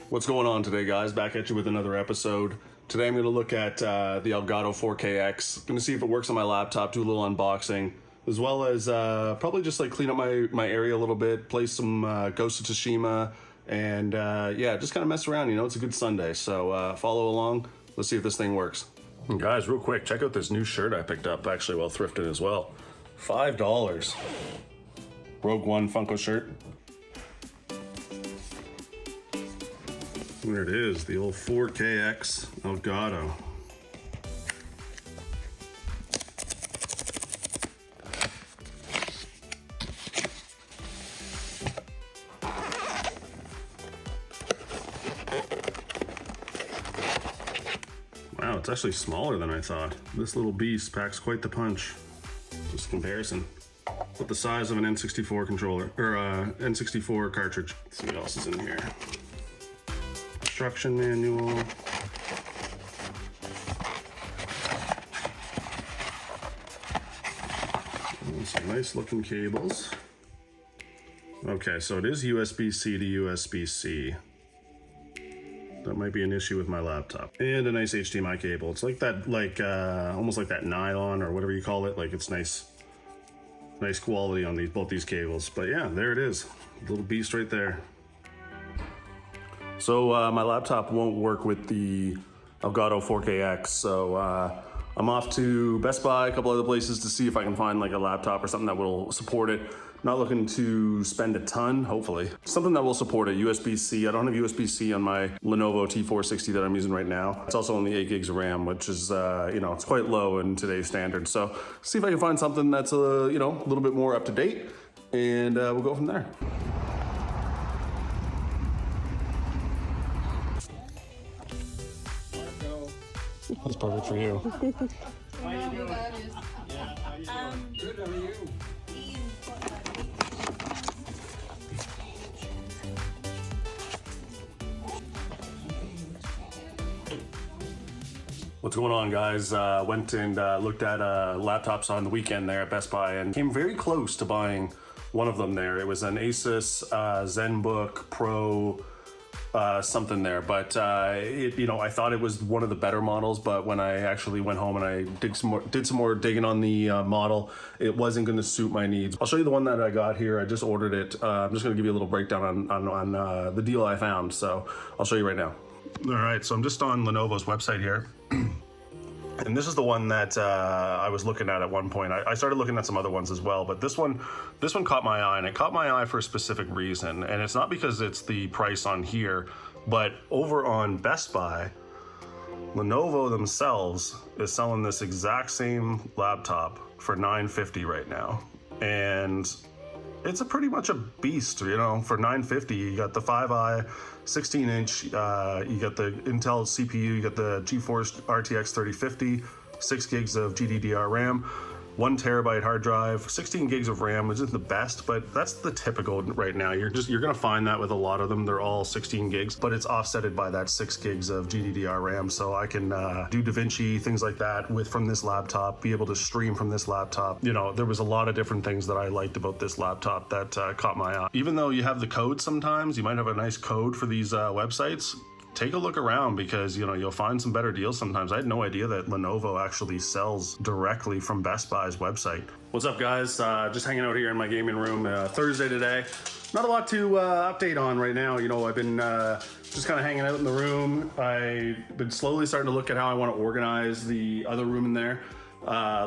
What's going on today, guys? Back at you with another episode. Today I'm going to look at the Elgato 4KX. Going to see if it works on my laptop, do a little unboxing, as well as probably just like clean up my area a little bit, play some Ghost of Tsushima, and yeah, just kind of mess around. You know, it's a good Sunday, so follow along. Let's see if this thing works. And guys, real quick, check out this new shirt I picked up actually while thrifting as well. $5. Rogue One Funko shirt. There it is, the old 4KX Elgato. Wow, it's actually smaller than I thought. This little beast packs quite the punch. Just a comparison. About the size of an N64 controller, or N64 cartridge. Let's see what else is in here. Instruction manual. Some nice looking cables. Okay, so it is USB-C to USB-C. That might be an issue with my laptop. And a nice HDMI cable. It's like that, almost like that nylon or whatever you call it. Like it's nice quality on both these cables. But yeah, there it is. Little beast right there. So my laptop won't work with the Elgato 4KX, so I'm off to Best Buy, a couple other places to see if I can find like a laptop or something that will support it. Not looking to spend a ton, hopefully. Something that will support it, USB-C. I don't have USB-C on my Lenovo T460 that I'm using right now. It's also only 8 gigs of RAM, which is, you know, it's quite low in today's standards. So see if I can find something that's, you know, a little bit more up to date, and we'll go from there. That's perfect for you. How you doing? Yeah, how you doing? Good, how are you? What's going on, guys? Went and looked at laptops on the weekend there at Best Buy and came very close to buying one of them there. It was an Asus ZenBook Pro something there, but you know, I thought it was one of the better models, but when I actually went home and I did some more digging on the model, it wasn't going to suit my needs. I'll show you the one that I got here. I just ordered it. I'm just going to give you a little breakdown on the deal I found, so I'll show you right now. All right, so I'm just on Lenovo's website here. And this is the one that I was looking at one point. I started looking at some other ones as well, but this one caught my eye, and it caught my eye for a specific reason. And it's not because it's the price on here, but over on Best Buy, Lenovo themselves is selling this exact same laptop for $950 right now. And it's pretty much a beast, you know. For $950, you got the 5i 16-inch, you got the Intel CPU, you got the GeForce RTX 3050, 6 gigs of GDDR RAM, 1 terabyte hard drive, 16 gigs of RAM, which isn't the best, but that's the typical right now. You're gonna find that with a lot of them. They're all 16 gigs, but it's offsetted by that 6 gigs of GDDR RAM, so I can do DaVinci, things like that from this laptop, be able to stream from this laptop. You know, there was a lot of different things that I liked about this laptop that caught my eye. Even though you have the code sometimes, you might have a nice code for these websites. Take a look around, because you know, you'll find some better deals sometimes. I had no idea that Lenovo actually sells directly from Best Buy's website. What's up, guys? Just hanging out here in my gaming room. Thursday today. Not a lot to update on right now. You know, I've been just kind of hanging out in the room. I've been slowly starting to look at how I want to organize the other room in there.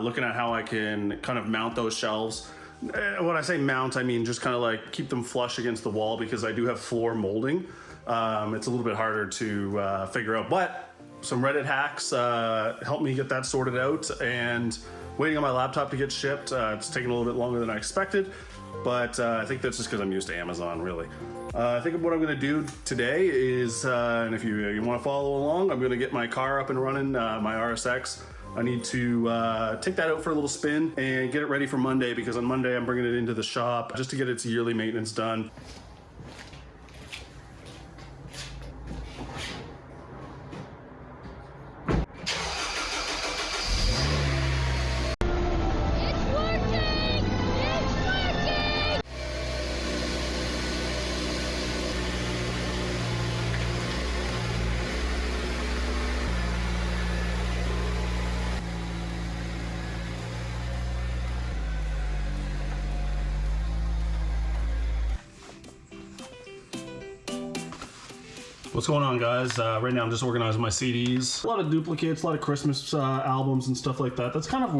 Looking at how I can kind of mount those shelves. When I say mount, I mean just kind of like keep them flush against the wall, because I do have floor molding. It's a little bit harder to figure out, but some Reddit hacks helped me get that sorted out, and waiting on my laptop to get shipped. It's taking a little bit longer than I expected, but I think that's just because I'm used to Amazon, really. I think what I'm going to do today is, and if you want to follow along, I'm going to get my car up and running, my RSX. I need to take that out for a little spin and get it ready for Monday, because on Monday I'm bringing it into the shop just to get its yearly maintenance done. What's going on, guys? Right now I'm just organizing my CDs. A lot of duplicates, a lot of Christmas albums and stuff like that. That's kind of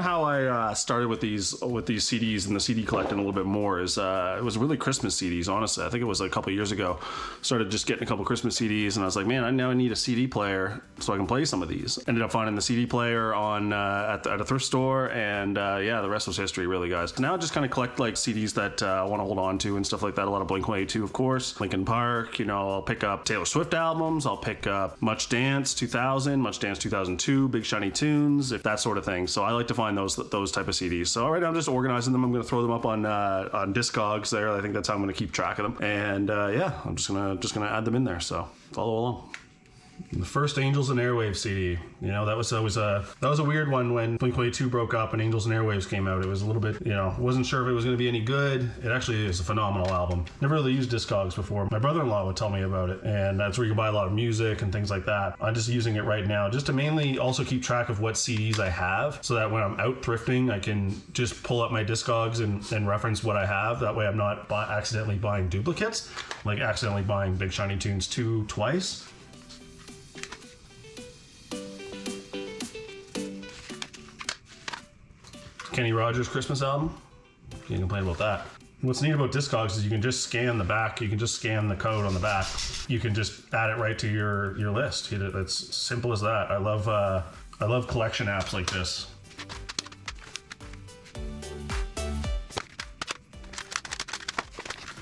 how I started with these CDs and the CD collecting a little bit more. It was really Christmas CDs, honestly. I think it was a couple years ago. Started just getting a couple Christmas CDs, and I was like, man, I need a CD player so I can play some of these. Ended up finding the CD player on at a thrift store, and yeah, the rest was history, really, guys. Now I just kind of collect like CDs that I want to hold on to and stuff like that. A lot of Blink-182, of course, Linkin Park. You know, I'll pick up Taylor Swift albums. I'll pick up Much Dance 2000, Much Dance 2002, Big Shiny Tunes, if that sort of thing. So I like to find those type of CDs. So right now I'm just organizing them. I'm going to throw them up on Discogs there. I think that's how I'm going to keep track of them. And yeah, I'm just gonna add them in there. So follow along. The first Angels and Airwaves CD, you know, that was a weird one when Blink-182 broke up and Angels and Airwaves came out. It was a little bit, you know, wasn't sure if it was going to be any good. It actually is a phenomenal album. Never really used Discogs before. My brother-in-law would tell me about it, and that's where you can buy a lot of music and things like that. I'm just using it right now just to mainly also keep track of what CDs I have, so that when I'm out thrifting, I can just pull up my Discogs and reference what I have. That way I'm not accidentally buying duplicates, like accidentally buying Big Shiny Tunes 2 twice. Kenny Rogers Christmas album. Can't complain about that. What's neat about Discogs is you can just scan the back. You can just scan the code on the back. You can just add it right to your list. It's simple as that. I love collection apps like this.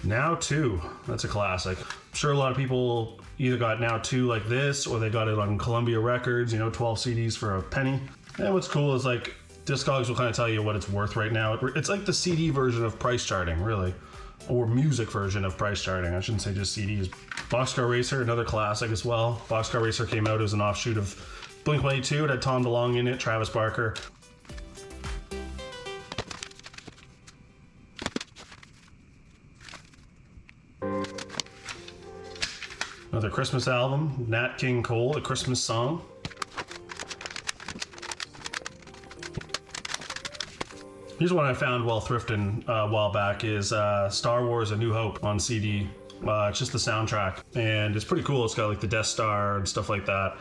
Now 2. That's a classic. I'm sure a lot of people either got Now 2 like this, or they got it on Columbia Records. You know, 12 CDs for a penny. And what's cool is like, Discogs will kind of tell you what it's worth right now. It's like the CD version of price charting, really. Or music version of price charting. I shouldn't say just CDs. Boxcar Racer, another classic as well. Boxcar Racer came out as an offshoot of Blink-182. It had Tom DeLonge in it, Travis Barker. Another Christmas album, Nat King Cole, A Christmas Song. Here's one I found while thrifting a while back is Star Wars A New Hope on CD. It's just the soundtrack, and it's pretty cool. It's got like the Death Star and stuff like that.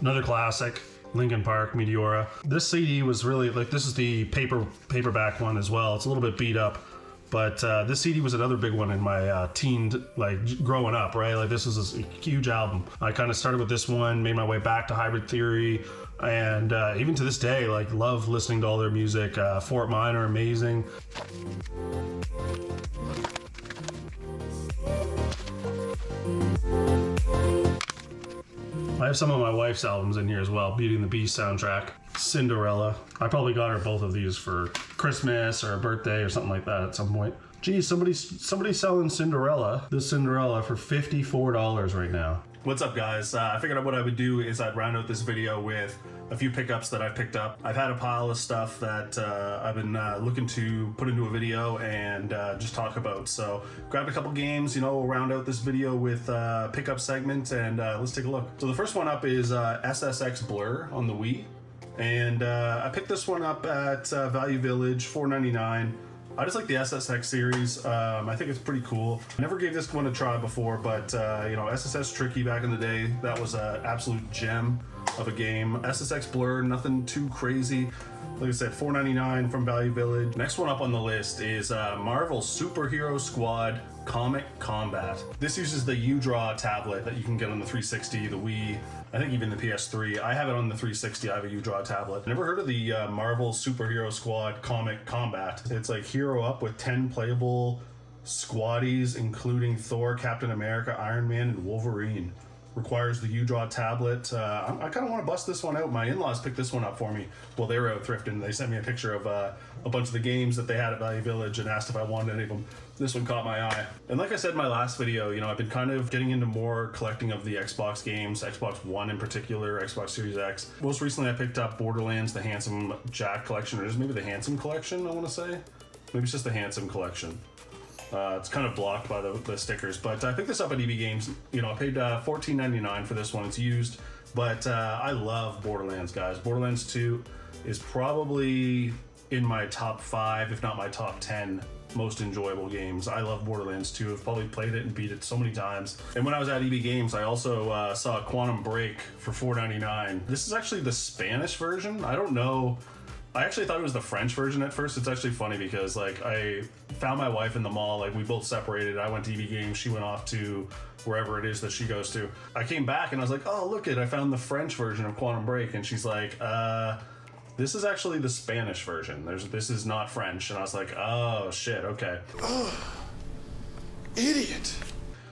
Another classic, Linkin Park, Meteora. This CD was really, like, this is the paperback one as well. It's a little bit beat up. But this CD was another big one in my teen, like, growing up, right? Like, this is a huge album. I kind of started with this one, made my way back to Hybrid Theory, and even to this day, like, love listening to all their music. Fort Minor, amazing. I have some of my wife's albums in here as well. Beauty and the Beast soundtrack. Cinderella. I probably got her both of these for Christmas or a birthday or something like that at some point. Geez, somebody's selling Cinderella. This Cinderella for $54 right now. What's up, guys? I figured out what I would do is I'd round out this video with a few pickups that I've picked up. I've had a pile of stuff that I've been looking to put into a video and just talk about. So grabbed a couple games, you know, we'll round out this video with a pickup segment, and let's take a look. So the first one up is SSX Blur on the Wii. And I picked this one up at Value Village, $4.99. I just like the SSX series. I think it's pretty cool. I never gave this one a try before, but you know, SSX Tricky back in the day, that was an absolute gem of a game. SSX Blur, nothing too crazy. Like I said, $4.99 from Value Village. Next one up on the list is Marvel Superhero Squad Comic Combat. This uses the U-Draw tablet that you can get on the 360, the Wii, I think even the PS3. I have it on the 360, I have a U-Draw tablet. Never heard of the Marvel Superhero Squad Comic Combat. It's like hero up with 10 playable squaddies, including Thor, Captain America, Iron Man, and Wolverine. Requires the U-Draw tablet. I kind of want to bust this one out. My in-laws picked this one up for me while they were out thrifting. They sent me a picture of a bunch of the games that they had at Value Village and asked if I wanted any of them. This one caught my eye. And like I said in my last video, you know, I've been kind of getting into more collecting of the Xbox games, Xbox One in particular, Xbox Series X. Most recently I picked up Borderlands, the Handsome Jack collection, or is it maybe the Handsome collection, I want to say? Maybe it's just the Handsome collection. It's kind of blocked by the stickers, but I picked this up at EB Games. You know, I paid $14.99 for this one. It's used. But I love Borderlands, guys. Borderlands 2 is probably in my top 5, if not my top 10 most enjoyable games. I love Borderlands 2. I've probably played it and beat it so many times. And when I was at EB Games, I also saw Quantum Break for $4.99. This is actually the Spanish version. I don't know. I actually thought it was the French version at first. It's actually funny because like I found my wife in the mall, like we both separated. I went to EB Games, she went off to wherever it is that she goes to. I came back and I was like, oh, look it, I found the French version of Quantum Break. And she's like, this is actually the Spanish version. This is not French. And I was like, oh shit, okay. Oh, idiot.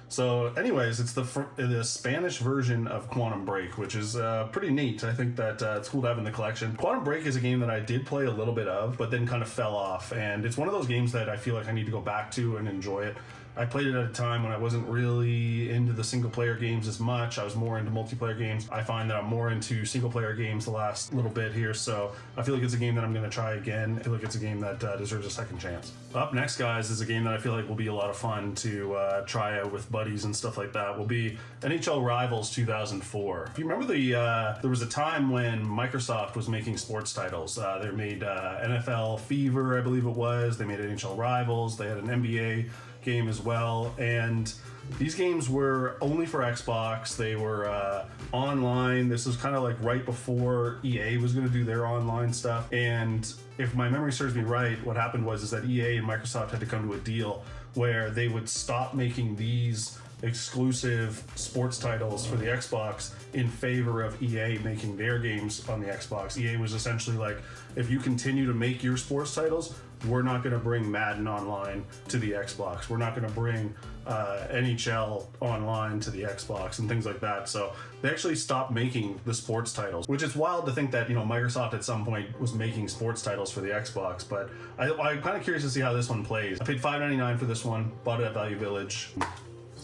So anyways, it's the Spanish version of Quantum Break, which is pretty neat. I think that it's cool to have in the collection. Quantum Break is a game that I did play a little bit of, but then kind of fell off. And it's one of those games that I feel like I need to go back to and enjoy it. I played it at a time when I wasn't really into the single player games as much. I was more into multiplayer games. I find that I'm more into single player games the last little bit here, so I feel like it's a game that I'm going to try again. I feel like it's a game that deserves a second chance. Up next, guys, is a game that I feel like will be a lot of fun to try out with buddies and stuff like that. Will be NHL Rivals 2004. If you remember there was a time when Microsoft was making sports titles. They made NFL Fever, I believe it was. They made NHL Rivals. They had an NBA game as well, and these games were only for Xbox. They were online. This was kind of like right before EA was going to do their online stuff, and if my memory serves me right, what happened was that EA and Microsoft had to come to a deal where they would stop making these exclusive sports titles for the Xbox in favor of EA making their games on the Xbox. EA was essentially like, if you continue to make your sports titles, we're not going to bring Madden Online to the Xbox. We're not going to bring NHL Online to the Xbox and things like that. So they actually stopped making the sports titles, which is wild to think that, you know, Microsoft at some point was making sports titles for the Xbox. But I'm kind of curious to see how this one plays. I paid $5.99 for this one, bought it at Value Village.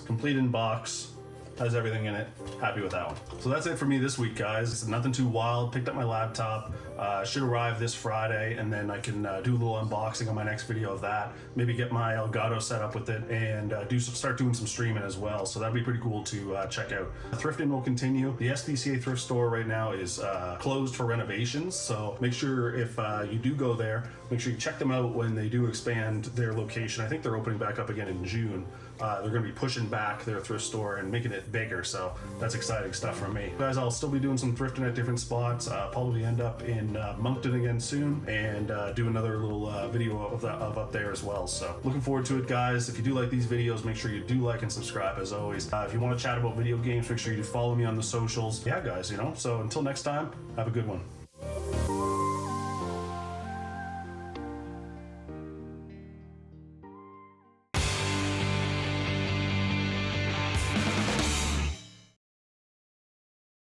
Complete in box, has everything in it. Happy with that one. So that's it for me this week, guys. It's nothing too wild. Picked up my laptop. Should arrive this Friday, and then I can do a little unboxing on my next video of that. Maybe get my Elgato set up with it and start doing some streaming as well. So that'd be pretty cool to check out. Thrifting will continue. The SPCA thrift store right now is closed for renovations. So make sure if you do go there, make sure you check them out when they do expand their location. I think they're opening back up again in June. They're going to be pushing back their thrift store and making it bigger, so that's exciting stuff for me. Guys, I'll still be doing some thrifting at different spots. Probably end up in Moncton again soon, and do another little video of up there as well. So looking forward to it, guys. If you do like these videos, make sure you do like and subscribe as always. If you want to chat about video games, make sure you follow me on the socials. Yeah, guys, you know, so until next time, have a good one.